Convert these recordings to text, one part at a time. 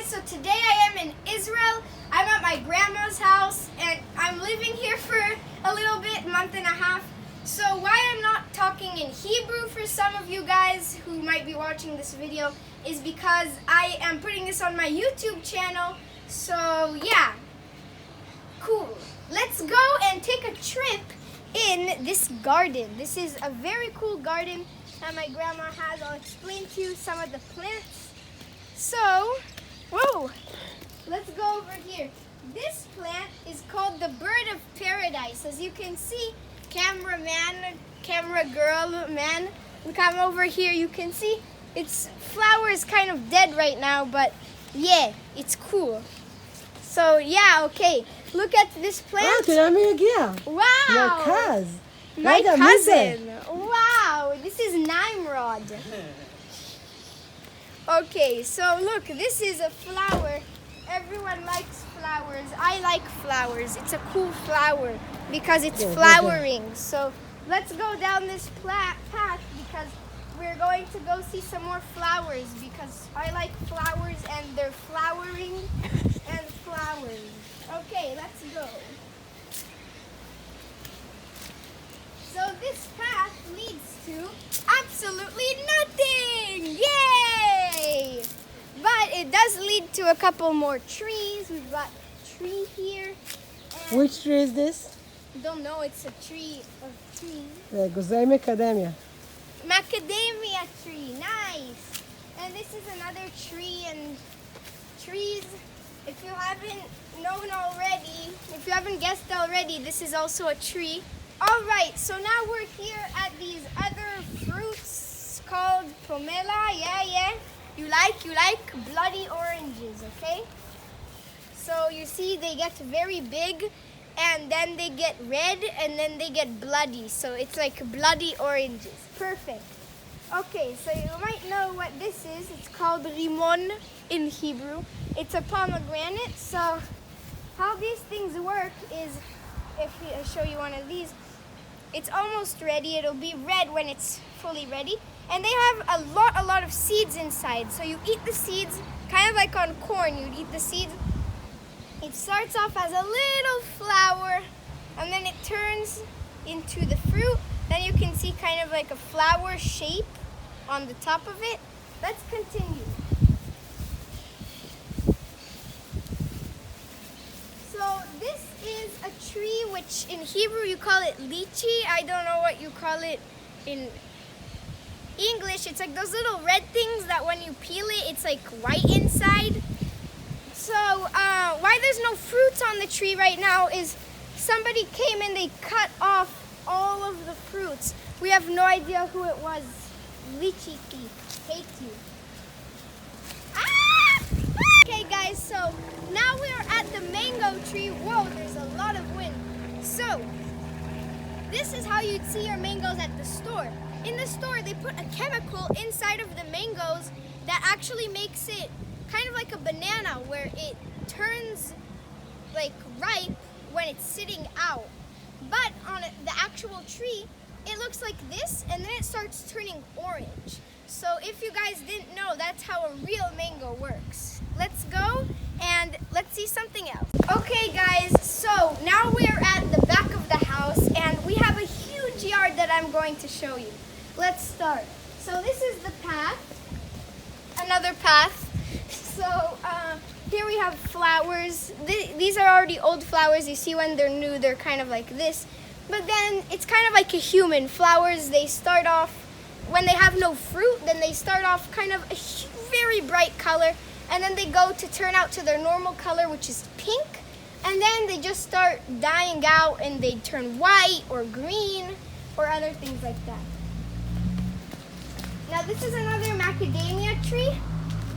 guys, so today I am in Israel. I'm at my grandma's house and I'm living here for a little bit, month and a half. So why I'm not talking in Hebrew for some of you guys who might be watching this video is because I am putting this on my YouTube channel. So yeah, cool. Let's go and take a trip in this garden. This is a very cool garden that my grandma has. I'll explain to you some of the plants. So, whoa, let's go over here. This plant is called the bird of paradise. As you can see, camera girl, man, come over here. You can see its flower is kind of dead right now, but yeah, it's cool. So yeah, okay. Look at this plant. Wow. Your cousin. My cousin. Wow, this is Nimrod. Okay, so look, this is a flower. Everyone likes flowers. I like flowers. It's a cool flower because it's flowering. So let's go down this path because we're going to go see some more flowers because I like flowers and they're flowering and flowers. Okay, let's go. So this path leads to absolutely nothing! Yay! But it does lead to a couple more trees. We've got a tree here. Which tree is this? Don't know, it's a tree of trees. The Gozei Macadamia. Macadamia tree, nice! And this is another tree and trees. If you haven't known already, if you haven't guessed already, this is also a tree. Alright, so now we're here at these other fruits called pomela. Yeah. You like bloody oranges, okay? So you see they get very big and then they get red and then they get bloody. So it's like bloody oranges. Perfect. Okay, so you might know what this is. It's called rimon in Hebrew. It's a pomegranate. So how these things work is, if I show you one of these, it's almost ready. It'll be red when it's fully ready. And they have a lot of seeds inside. So you eat the seeds, kind of like on corn. You'd eat the seeds. It starts off as a little flower, and then it turns into the fruit. Then you can see kind of like a flower shape on the top of it. Let's continue. So this is a tree which in Hebrew you call it lychee. I don't know what you call it in English. It's like those little red things that when you peel it, it's like white inside. So why there's no fruits on the tree right now is somebody came and they cut off all of the fruits. We have no idea who it was. Lychee thief. Hate you. Ah! Okay guys, so now we are at the mango tree. Whoa, there's a lot of wind. So this is how you'd see your mangoes at the store. In the store, they put a chemical inside of the mangoes that actually makes it kind of like a banana where it turns like ripe when it's sitting out. But on the actual tree, it looks like this and then it starts turning orange. So if you guys didn't know, that's how a real mango works. Let's go and let's see something else. Okay guys, so now we're at the back of the house and we have a huge yard that I'm going to show you. Let's start. So this is the path, another path. So here we have flowers. These are already old flowers. You see when they're new, they're kind of like this. But then it's kind of like a human. Flowers, they start off, when they have no fruit, then they start off kind of a very bright color. And then they go to turn out to their normal color, which is pink. And then they just start dying out and they turn white or green or other things like that. Now this is another macadamia tree.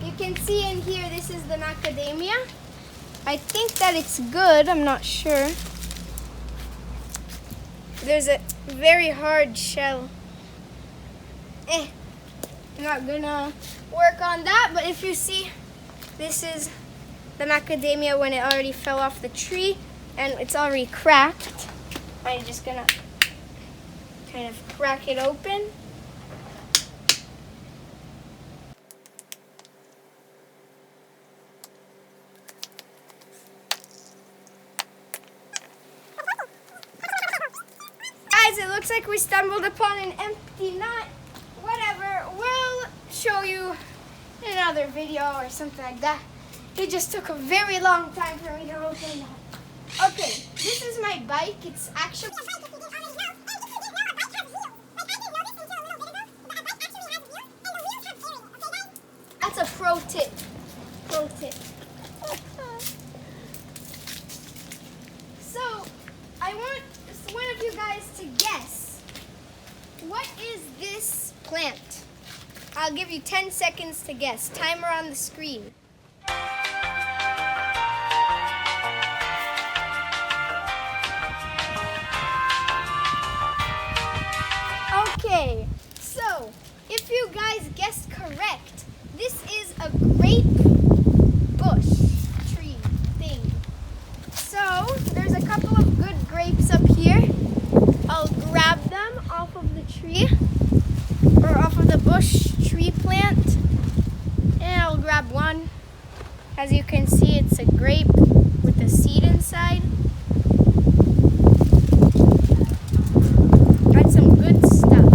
You can see in here, this is the macadamia. I think that it's good, I'm not sure. There's a very hard shell. I'm not gonna work on that, but if you see, this is the macadamia when it already fell off the tree and it's already cracked. I'm just gonna kind of crack it open. looks like we stumbled upon an empty nut. Whatever, we'll show you in another video or something like that. It just took a very long time for me to open that. Okay, this is my bike. It's actually... That's a pro tip. Pro tip. So, I want one of you guys to guess. What is this plant? I'll give you 10 seconds to guess. Timer on the screen. Okay, so if you guys guessed correct, this is a grape bush tree thing. So there's a couple of good grapes up here. I'll grab them off of the tree, or off of the bush tree plant, and I'll grab one. As you can see, it's a grape with a seed inside. Got some good stuff.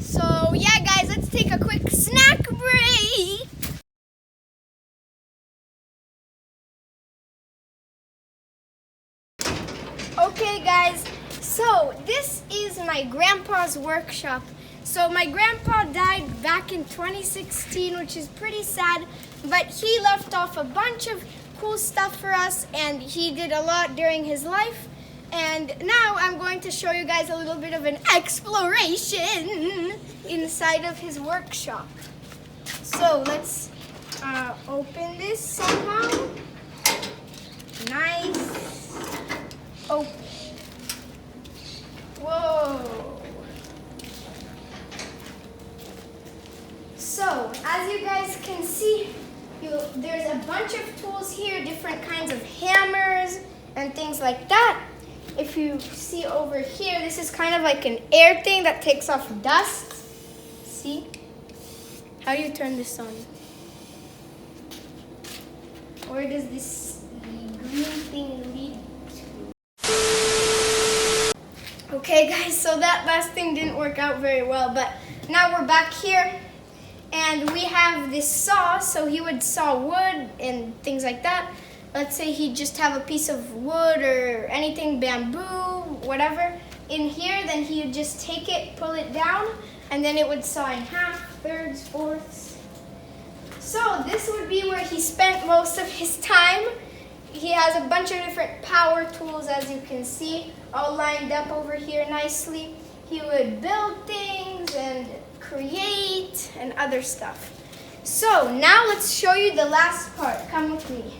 So yeah guys, let's take a quick snack break. Okay guys, so this is my grandpa's workshop. So my grandpa died back in 2016, which is pretty sad, but he left off a bunch of cool stuff for us, and he did a lot during his life. And now I'm going to show you guys a little bit of an exploration inside of his workshop. So let's open this somehow. Nice. Open. Whoa. So, as you guys can see, there's a bunch of tools here, different kinds of hammers and things like that. If you see over here, this is kind of like an air thing that takes off dust. See? How do you turn this on? Where does this green thing lead to? Okay guys, so that last thing didn't work out very well, but now we're back here. And we have this saw, so he would saw wood and things like that. Let's say he'd just have a piece of wood or anything, bamboo, whatever, in here. Then he would just take it, pull it down, and then it would saw in half, thirds, fourths. So this would be where he spent most of his time. He has a bunch of different power tools, as you can see, all lined up over here nicely. He would build things and create and other stuff. So now let's show you the last part. Come with me.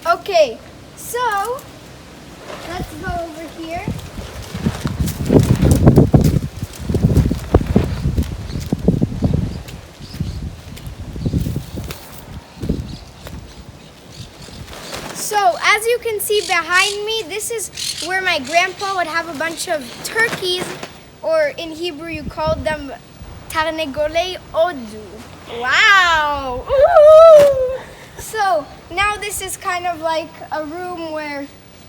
Okay, so let's go over here. So as you can see behind me, this is where my grandpa would have a bunch of turkeys, or in Hebrew you called them tarnegolei odu. Wow! Ooh. So now this is kind of like a room where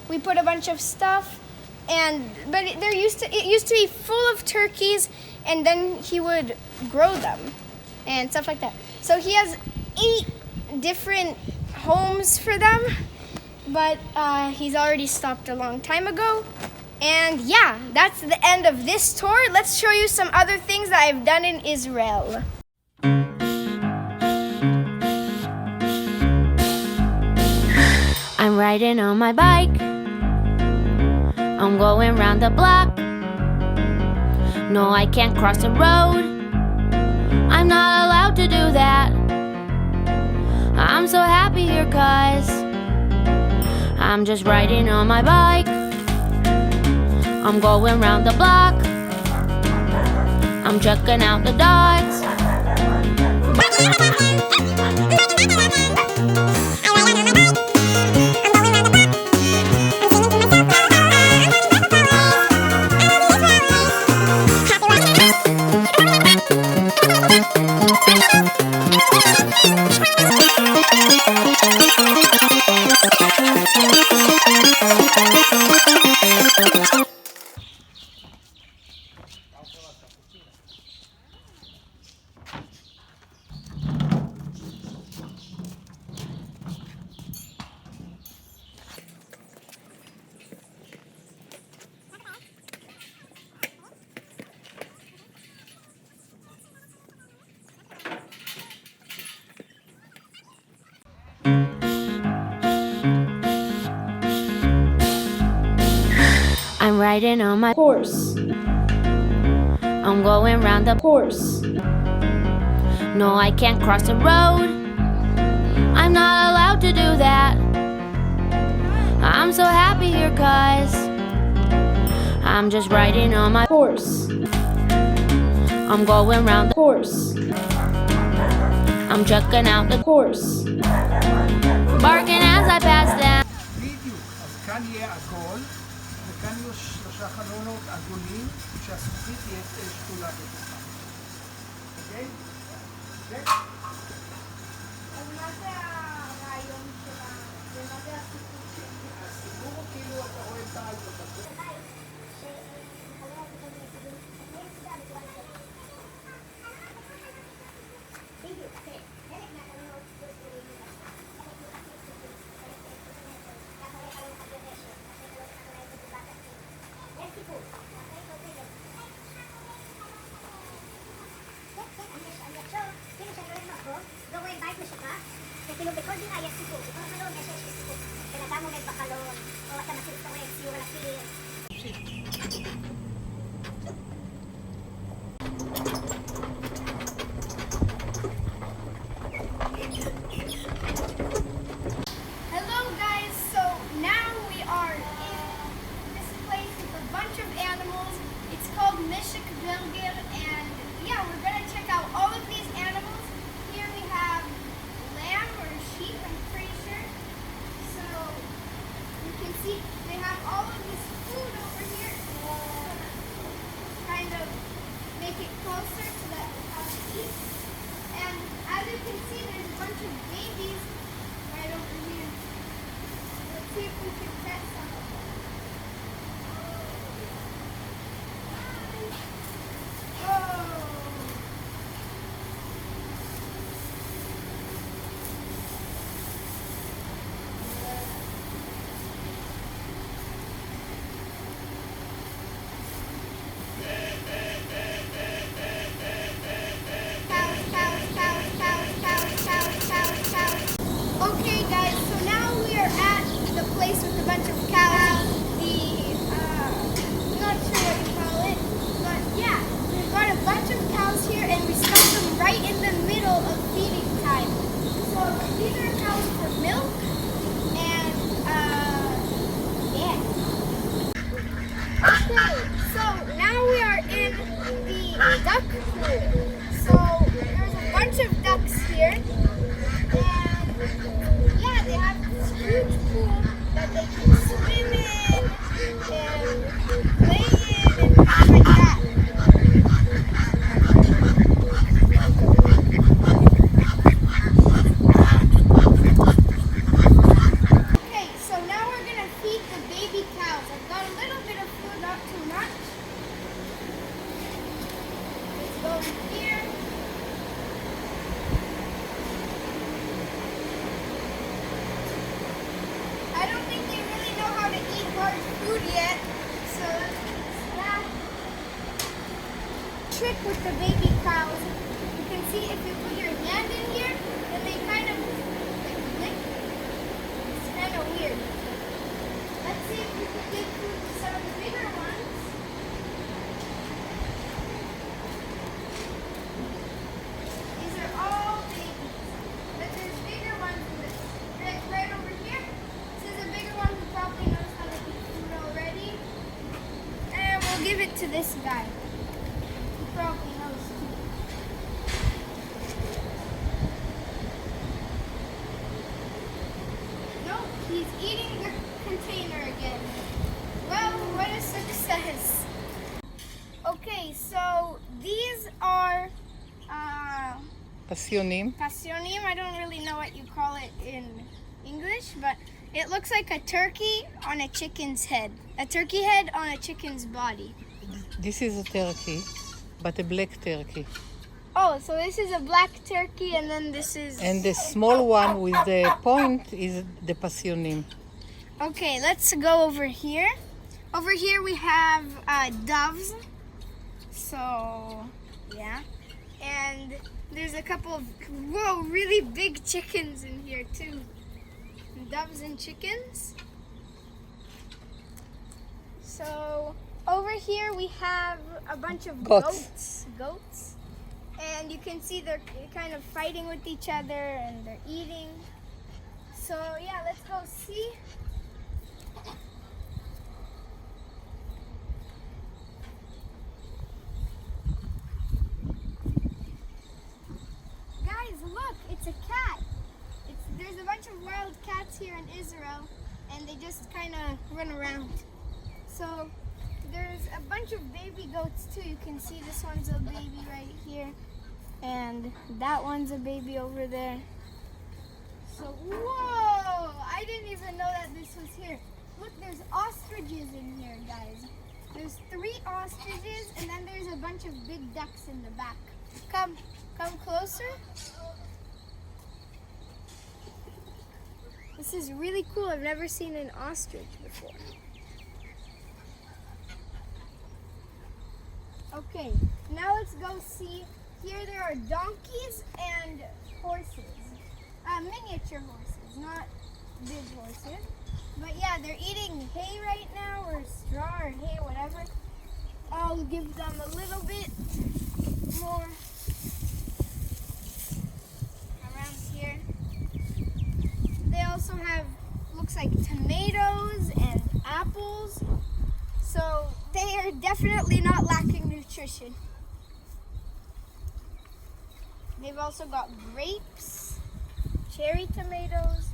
we put a bunch of stuff, but it used to be full of turkeys, and then he would grow them and stuff like that. So he has 8 different homes for them, but he's already stopped a long time ago. And yeah, that's the end of this tour. Let's show you some other things that I've done in Israel. I'm riding on my bike, I'm going round the block. No, I can't cross the road, I'm not allowed to do that. I'm so happy here 'cause I'm just riding on my bike. I'm going round the block, I'm checking out the dogs. riding on my horse. I'm going round the Horse. No, I can't cross the road. I'm not allowed to do that. I'm so happy here, guys. I'm just riding on my Horse. I'm going round the Horse. I'm checking out the Horse. barking as I pass them. בדיוק, אז כאן יהיה עגול, וכאן יהיו 3 חלונות עגולים, שהזכוכית תהיה שתולה בתוכם. אוקיי? אז מה זה הרעיון ומה זה הסיפור הסיפור הוא כאילו אתה רואה בעל בבית. כאילו בכל דירה יש סיפור, בכל חלון יש סיפור. בן אדם עומד בחלון, או אתה מציב סטורק, ציור על הקיר. Hello guys, so now we are in this place with a bunch of animals. It's called Mishik Bilgir, and yeah, we're gonna check out all of these animals. Here we have lamb or sheep, I'm pretty sure. So you can see they have all of this food over here. Kind of make it closer so that they have to eat. And as you can see, there's a bunch of babies right over here. Let's see if we can pet some of them. Whoa! Okay guys, so now we are at the place with a bunch of cows. I'm not sure what you call it, but yeah, we've got a bunch of cows here and we stuck them right in the middle of feeding time. So these are cows for milk and yeah. Okay, so now we are in the duck pool. So there's a bunch of ducks here. Yeah, they have this huge pool that they can swim in and play in and things like that. Okay, so now we're gonna feed the baby cows. I've got a little bit of food, not too much. Let's go in here. I don't think they really know how to eat hard food yet, so that trick with the baby cows. You can see if you put your hand in here, then they kind of like lick. It's kind of weird. Let's see if we can give food to some of the bigger ones. These are all babies, but there's bigger ones in this. Right over here. This is a bigger one who probably knows how to eat food already. And we'll give it to this guy. He probably knows too. Nope, he's eating the container again. Well, what a success. Okay, so these are פסיונים. Passionim. I don't really know what you call it in English, but it looks like a turkey on a chicken's head. A turkey head on a chicken's body. This is a turkey, but a black turkey. Oh, so this is a black turkey and then this is... And the small one with the point is the passionim. Okay, let's go over here. Over here we have doves. So, yeah. And there's a couple of, whoa, really big chickens in here too. Doves and chickens. So, over here we have a bunch of Goats. goats. And you can see they're kind of fighting with each other and they're eating. So yeah, let's go see. Guys, look, it's a cat. There's a bunch of wild cats here in Israel, and they just kind of run around. So there's a bunch of baby goats too. You can see this one's a baby right here, and that one's a baby over there. So, whoa! I didn't even know that this was here. Look, there's ostriches in here, guys. There's 3 ostriches, and then there's a bunch of big ducks in the back. Come closer. This is really cool. I've never seen an ostrich before. Okay, now let's go see. Here there are donkeys and horses. Miniature horses, not big horses. But yeah, they're eating hay right now, or straw, or hay, whatever. I'll give them a little bit more around here. They also have, looks like tomatoes and apples. So they are definitely not lacking nutrition. They've also got grapes, cherry tomatoes,